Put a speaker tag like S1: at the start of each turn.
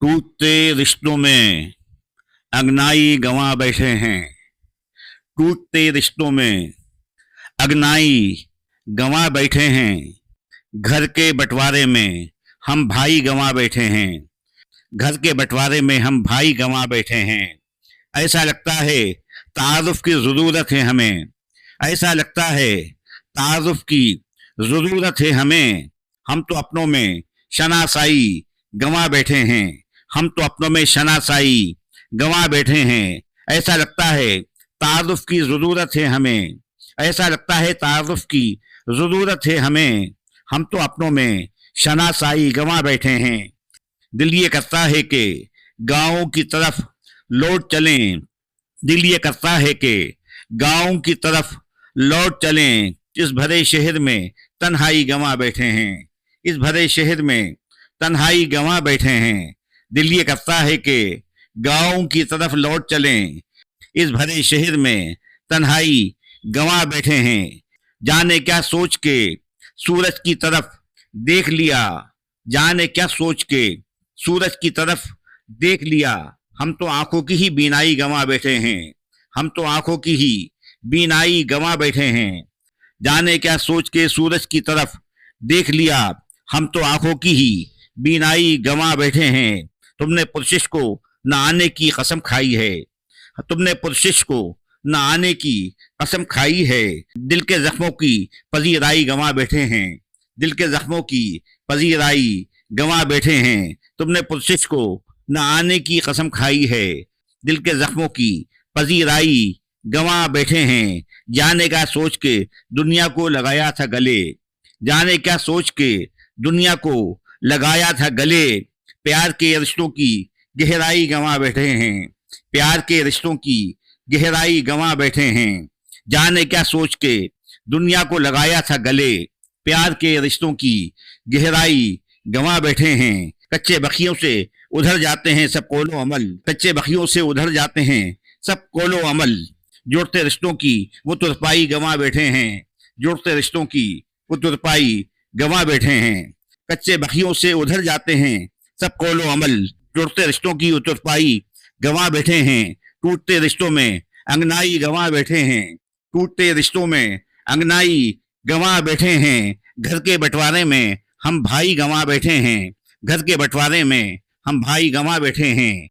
S1: टूटते रिश्तों में अगनाई गंवा बैठे हैं। टूटते रिश्तों में अगनाई गंवा बैठे हैं। घर के बंटवारे में हम भाई गंवा बैठे हैं। घर के बंटवारे में हम भाई गंवा बैठे हैं। ऐसा लगता है तारुफ की ज़रूरत है हमें। ऐसा लगता है तारुफ की ज़रूरत है हमें। हम तो अपनों में शनासाई गंवा बैठे हैं। हम तो अपनों में शनासाई गंवा बैठे हैं। ऐसा लगता है तारुफ की ज़रूरत है हमें। ऐसा लगता है तारुफ की ज़रूरत है हमें। हम तो अपनों में शनासाई गंवा बैठे हैं। दिल ये करता है कि गाँव की तरफ लौट चलें। दिल ये करता है कि गाँव की तरफ लौट चलें। इस भरे शहर में तन्हाई गंवा बैठे हैं। इस भरे शहर में तन्हाई गंवा बैठे हैं। दिल ये करता है कि गाँव की तरफ लौट चलें। इस भरे शहर में तन्हाई गंवा बैठे हैं। जाने क्या सोच के सूरज की तरफ देख लिया। जाने क्या सोच के सूरज की तरफ देख लिया। हम तो आंखों की ही बीनाई गंवा बैठे हैं। हम तो आंखों की ही बीनाई गंवा बैठे हैं। जाने क्या सोच के सूरज की तरफ देख लिया। हम तो आंखों की ही बीनाई गंवा बैठे हैं। तुमने पुरशिश को न आने की कसम खाई है। तुमने पुरशिश को न आने की कसम खाई है। दिल के जख्मों की पजीराई गंवा बैठे हैं। दिल के जख्मों की पजीराई गंवा बैठे हैं। तुमने पुरशिश को न आने की कसम खाई है। दिल के जख्मों की पजीराई गंवा बैठे हैं। जाने का सोच के दुनिया को लगाया था गले। जाने क्या सोच के दुनिया को लगाया था गले। प्यार के रिश्तों की गहराई गंवा बैठे हैं। प्यार के रिश्तों की गहराई गंवा बैठे हैं। जाने क्या सोच के दुनिया को लगाया था गले। प्यार के रिश्तों की गहराई गंवा बैठे हैं। कच्चे बखियों से उधर जाते हैं सब कोलो अमल। कच्चे बखियों से उधर जाते हैं सब कोलो अमल। जुड़ते रिश्तों की वो तुरपाई गंवा बैठे हैं। जुड़ते रिश्तों की वो तुरपाई गंवा बैठे हैं। कच्चे बखियों से उधर जाते हैं सब कोलो अमल। जुड़ते रिश्तों की वो तुरपाई गंवा बैठे हैं। टूटते रिश्तों में अंगनाई गंवा बैठे हैं। टूटते रिश्तों में अंगनाई गंवा बैठे हैं। घर के बंटवारे में हम भाई गंवा बैठे हैं। घर के बंटवारे में हम भाई गंवा बैठे हैं।